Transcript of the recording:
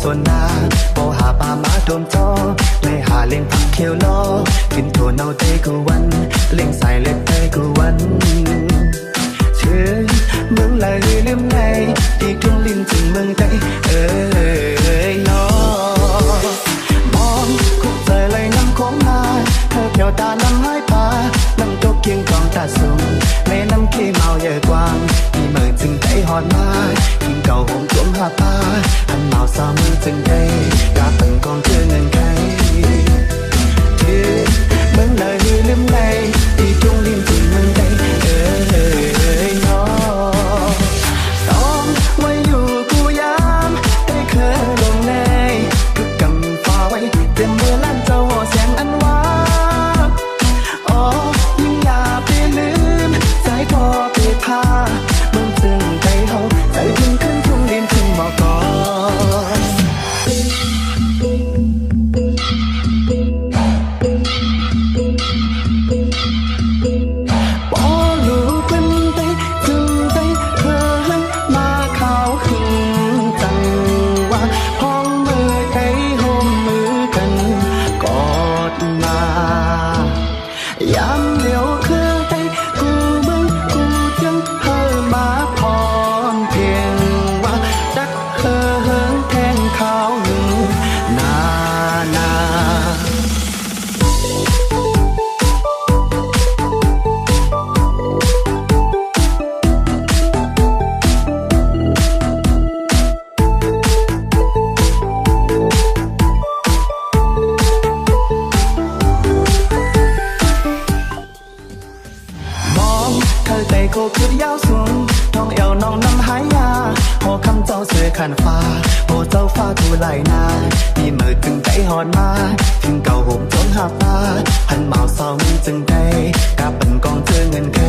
ส่วนนาโปหาปลามาโดมจอเลยหาเลี้ยงผักเขียวล้อกินถั่วเน่าเตยกูวันเลี้ยงใส่เล็ดเตยกูวันเชื่อมึงเลยลืมไงที่ทุ่งลิ้นถึงเมืองใจน้อมองคุกใจเลยน้ำของมาเธอเพียวตาน้ำห้อยปลาน้ำตกเคียงกองตาสูงแม่น้ำขี้เมาเยอะกว้างที่เมืองจึงใจหอนมากินเก่าหงจมหาปลาหันเมาซ้ำจึงได้กาเป็นกองเจอเงินใครมึงเลยลืมไงที่ทุ่งลิ้นถึงเมืองใจน้อต้องไว้อยู่กูยามได้เคยลงในคือกำฟ้าไว้เต็มเมื่อลั่นเจ้าแสงอันว่าอ๋อยิ่งอย่าไปลืมใจพอไปพามึงจึงใจเฮาใจถึงขึ้นทุ่งลิ้นถึงหมอกก่อนโคคือยาวสูงท้องเอวน้องน้ำหายาพอคำเจ้าเสือขันฟ้าพอเจ้าฟ้าทูไหลนาพี่มือจึงใจหอนมาถึงเก่าห่มจนหาปลาหันเมาเศร้ามึงจึงได้กาเป็นกองเจอเงินใคร